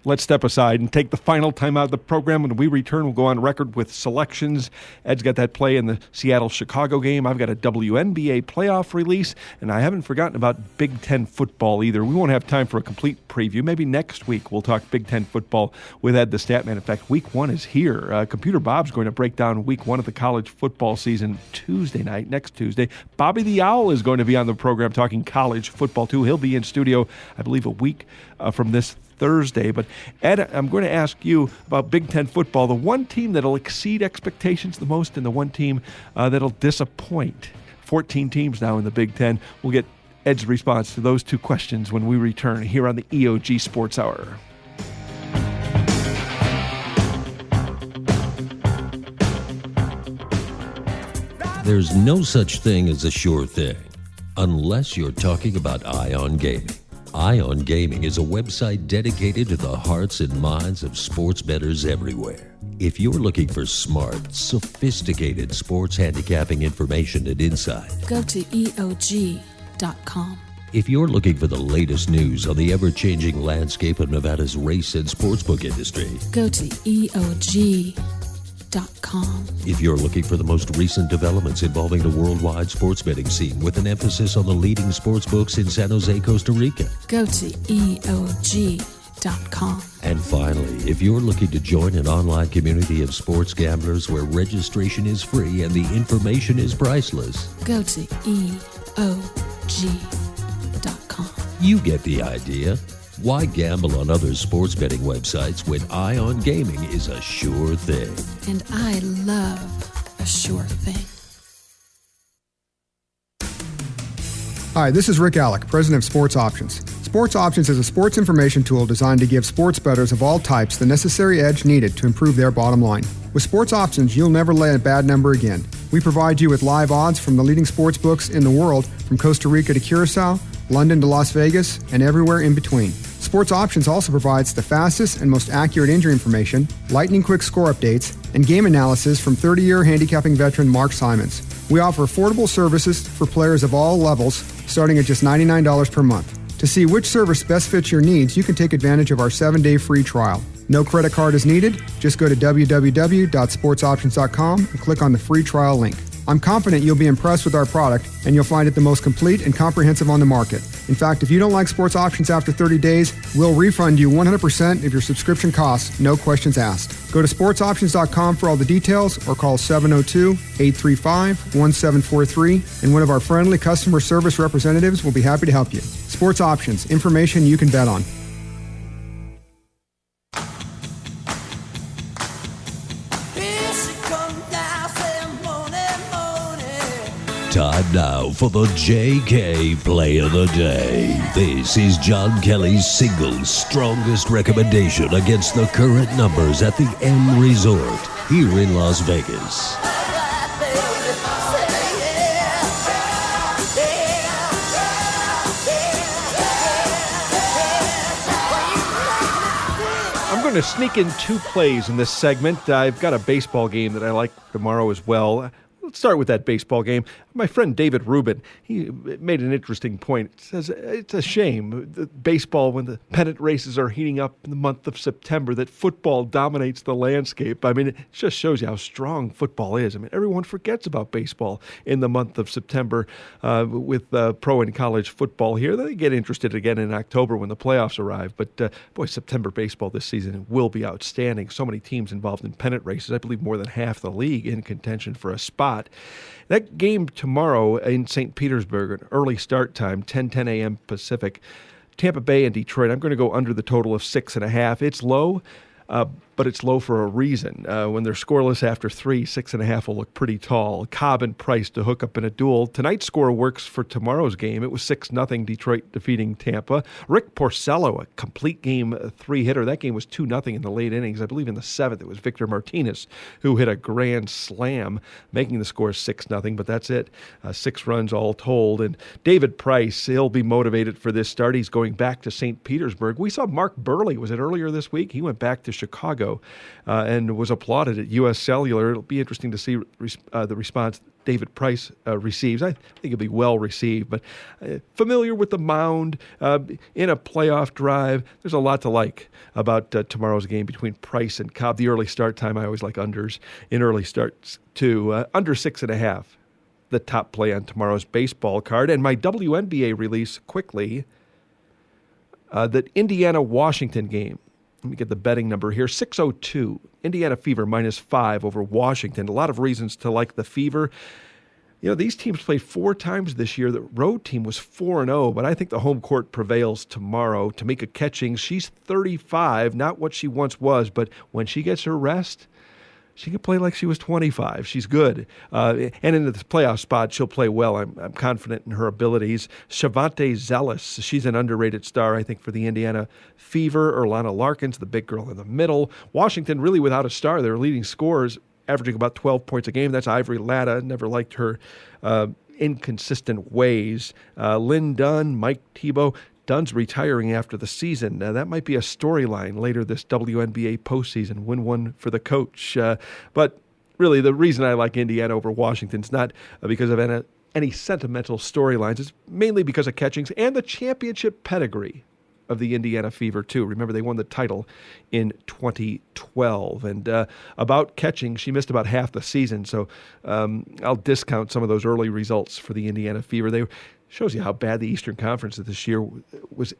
Let's step aside and take the final time out of the program. When we return, we'll go on record with selections. Ed's got that play in the Seattle-Chicago game. I've got a WNBA playoff release, and I haven't forgotten about Big Ten football either. We won't have time for a complete preview. Maybe next week we'll talk Big Ten football with Ed the Statman. In fact, Week 1 is here. Computer Bob's going to break down Week 1 of the college football season Tuesday night, next Tuesday. Bobby the Owl is going to be on the program talking college football, too. He'll be in studio, I believe, a week from this Thursday. But Ed, I'm going to ask you about Big Ten football, the one team that'll exceed expectations the most and the one team that'll disappoint. 14 teams now in the Big Ten. We'll get Ed's response to those two questions when we return here on the EOG Sports Hour. There's no such thing as a sure thing, unless you're talking about Ion Gaming. Ion Gaming is a website dedicated to the hearts and minds of sports bettors everywhere. If you're looking for smart, sophisticated sports handicapping information and insight, Go to EOG.com. if you're looking for the latest news on the ever-changing landscape of Nevada's race and sportsbook industry, Go to EOG.com. if you're looking for the most recent developments involving the worldwide sports betting scene with an emphasis on the leading sportsbooks in San Jose, Costa Rica, Go to EOG.com. and finally, if you're looking to join an online community of sports gamblers where registration is free and the information is priceless, Go to EOG.com. you get the idea. Why gamble on other sports betting websites when Ion Gaming is a sure thing? And I love a sure thing. Hi, this is Rick Alec, President of Sports Options. Sports Options is a sports information tool designed to give sports bettors of all types the necessary edge needed to improve their bottom line. With Sports Options, you'll never lay a bad number again. We provide you with live odds from the leading sports books in the world, from Costa Rica to Curacao, London to Las Vegas, and everywhere in between. Sports Options also provides the fastest and most accurate injury information, lightning-quick score updates, and game analysis from 30-year handicapping veteran Mark Simons. We offer affordable services for players of all levels, starting at just $99 per month. To see which service best fits your needs, you can take advantage of our 7-day free trial. No credit card is needed. Just go to www.sportsoptions.com and click on the free trial link. I'm confident you'll be impressed with our product, and you'll find it the most complete and comprehensive on the market. In fact, if you don't like Sports Options after 30 days, we'll refund you 100% of your subscription costs, no questions asked. Go to sportsoptions.com for all the details, or call 702-835-1743, and one of our friendly customer service representatives will be happy to help you. Sports Options, information you can bet on. Time now for the JK Play of the Day. This is John Kelly's single strongest recommendation against the current numbers at the M Resort here in Las Vegas. I'm going to sneak in two plays in this segment. I've got a baseball game that I like tomorrow as well. Let's start with that baseball game. My friend David Rubin, he made an interesting point. He says it's a shame that baseball, when the pennant races are heating up in the month of September, that football dominates the landscape. I mean, it just shows you how strong football is. I mean, everyone forgets about baseball in the month of September with pro and college football here. They get interested again in October when the playoffs arrive. But boy, September baseball this season will be outstanding. So many teams involved in pennant races. I believe more than half the league in contention for a spot. That game tomorrow in St. Petersburg, an early start time, 10 a.m. Pacific. Tampa Bay and Detroit, I'm going to go under the total of 6.5. It's low, but it's low for a reason. When they're scoreless after 3, 6.5 will look pretty tall. Cobb and Price to hook up in a duel. Tonight's score works for tomorrow's game. It was 6-0 Detroit defeating Tampa. Rick Porcello, a complete game 3-hitter. That game was 2-0 in the late innings. I believe in the 7th it was Victor Martinez who hit a grand slam, making the score 6-0, but that's it. 6 runs all told. And David Price, he'll be motivated for this start. He's going back to St. Petersburg. We saw Mark Burley, was it earlier this week? He went back to Chicago and was applauded at U.S. Cellular. It'll be interesting to see the response David Price receives. I think it'll be well received, but familiar with the mound in a playoff drive. There's a lot to like about tomorrow's game between Price and Cobb. The early start time, I always like unders in early starts too. Under 6.5, the top play on tomorrow's baseball card. And my WNBA release quickly, the Indiana-Washington game. Let me get the betting number here. 602. Indiana Fever -5 over Washington. A lot of reasons to like the Fever. You know, these teams played 4 times this year. The road team was 4-0, but I think the home court prevails tomorrow. Tamika Catching, she's 35, not what she once was, but when she gets her rest, she can play like she was 25. She's good. And in the playoff spot, she'll play well. I'm confident in her abilities. Shavante Zealous, she's an underrated star, I think, for the Indiana Fever. Erlana Larkins, the big girl in the middle. Washington, really without a star. Their leading scorers, averaging about 12 points a game. That's Ivory Latta. Never liked her inconsistent ways. Lynn Dunn, Mike Tebow. Dunn's retiring after the season. That might be a storyline later this WNBA postseason. Win one for the coach. But really, the reason I like Indiana over Washington is not because of any sentimental storylines. It's mainly because of catchings and the championship pedigree of the Indiana Fever, too. Remember, they won the title in 2012. And about catching, she missed about half the season, so I'll discount some of those early results for the Indiana Fever. Shows you how bad the Eastern Conference this year was.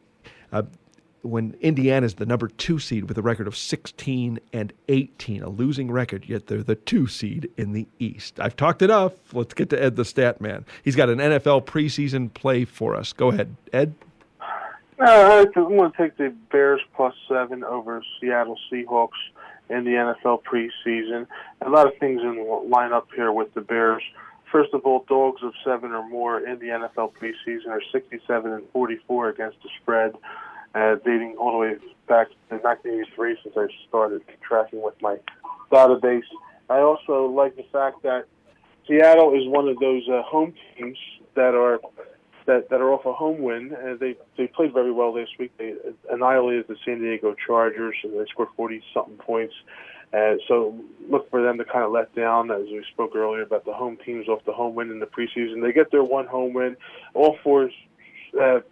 When Indiana's the number 2 seed with a record of 16-18, a losing record, yet they're the 2 seed in the East. I've talked enough. Let's get to Ed the Statman. He's got an NFL preseason play for us. Go ahead, Ed. I'm going to take the Bears +7 over Seattle Seahawks in the NFL preseason. A lot of things line up here with the Bears. First of all, dogs of 7 or more in the NFL preseason are 67-44 against the spread, dating all the way back to 1983 since I started tracking with my database. I also like the fact that Seattle is one of those home teams that are off a home win. They played very well last week. They annihilated the San Diego Chargers, and they scored 40-something points. So look for them to kind of let down, as we spoke earlier about the home teams off the home win in the preseason. They get their one home win. All fours, the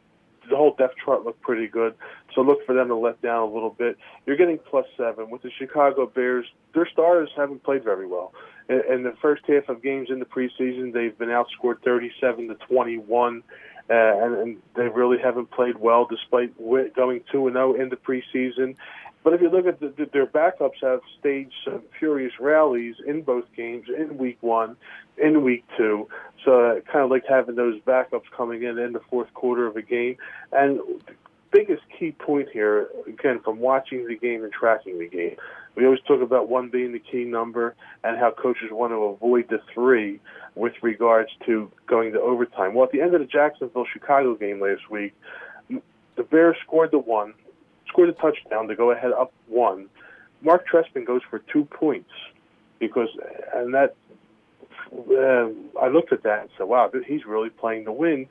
whole depth chart looked pretty good. So look for them to let down a little bit. You're getting +7. With the Chicago Bears, their stars haven't played very well. In the first half of games in the preseason, they've been outscored 37-21, and they really haven't played well despite going 2-0 in the preseason. But if you look at their backups have staged some furious rallies in both games, in Week 1, in Week 2. So I kind of like having those backups coming in the fourth quarter of a game. And the biggest key point here, again, from watching the game and tracking the game, we always talk about 1 being the key number and how coaches want to avoid the 3 with regards to going to overtime. Well, at the end of the Jacksonville-Chicago game last week, the Bears scored a touchdown to go ahead up 1. Mark Trestman goes for 2 points I looked at that and said, wow, he's really playing to win.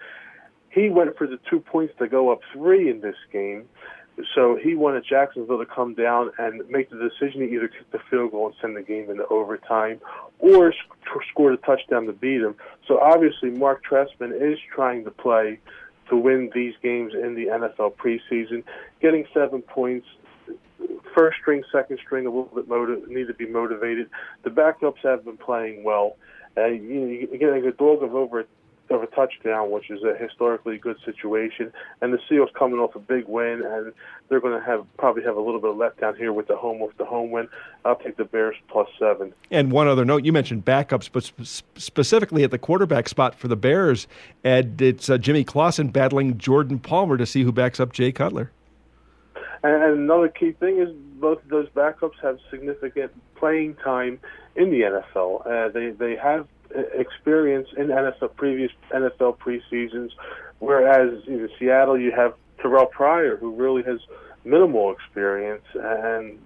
He went for the 2 points to go up 3 in this game. So he wanted Jacksonville to come down and make the decision to either kick the field goal and send the game into overtime or score a touchdown to beat him. So obviously Mark Trestman is trying to play to win these games in the NFL preseason, getting 7 points. First string, second string, a little bit need to be motivated. The backups have been playing well. You're getting a dog of over a touchdown, which is a historically good situation. And the Seahawks coming off a big win, and they're going to probably have a little bit of letdown here with the home win. I'll take the Bears +7. And one other note, you mentioned backups, but specifically at the quarterback spot for the Bears, Ed, it's Jimmy Clausen battling Jordan Palmer to see who backs up Jay Cutler. And another key thing is both of those backups have significant playing time in the NFL. They have experience in previous NFL preseasons, whereas in Seattle you have Terrell Pryor, who really has minimal experience and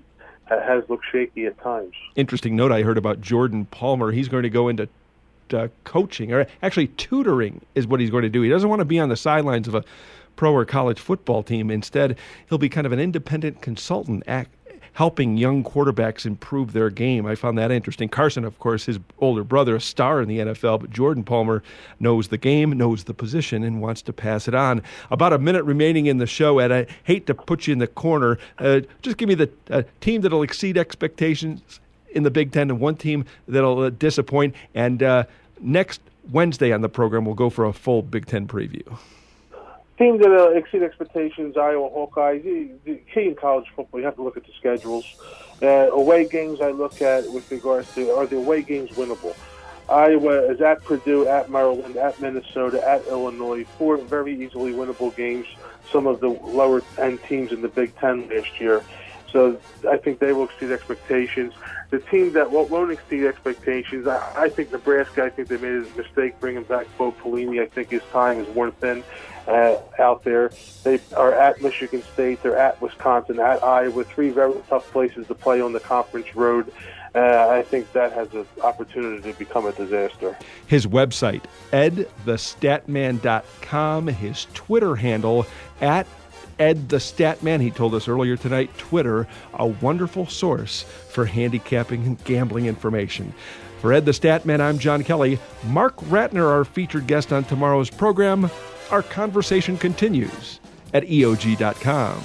has looked shaky at times. Interesting note I heard about Jordan Palmer. He's going to go into coaching, or actually tutoring is what he's going to do. He doesn't want to be on the sidelines of a pro or college football team. Instead, he'll be kind of an independent consultant helping young quarterbacks improve their game. I found that interesting. Carson, of course, his older brother, a star in the NFL, but Jordan Palmer knows the game, knows the position, and wants to pass it on. About a minute remaining in the show, Ed. I hate to put you in the corner. Just give me the team that'll exceed expectations in the Big Ten and one team that'll disappoint. And next Wednesday on the program, we'll go for a full Big Ten preview. Team that exceed expectations, Iowa Hawkeyes. The key in college football, you have to look at the schedules. Away games I look at with regards to, are the away games winnable? Iowa is at Purdue, at Maryland, at Minnesota, at Illinois. 4 very easily winnable games. Some of the lower-end teams in the Big Ten last year. So I think they will exceed expectations. The team that won't exceed expectations, I think Nebraska, I think they made a mistake bringing back Bo Pelini. I think his time is worn thin out there. They are at Michigan State. They're at Wisconsin, at Iowa. 3 very tough places to play on the conference road. I think that has an opportunity to become a disaster. His website, EdTheStatMan.com. His Twitter handle, @EdTheStatMan. He told us earlier tonight, Twitter, a wonderful source for handicapping and gambling information. For Ed the Statman, I'm John Kelly. Mark Ratner, our featured guest on tomorrow's program. Our conversation continues at EOG.com.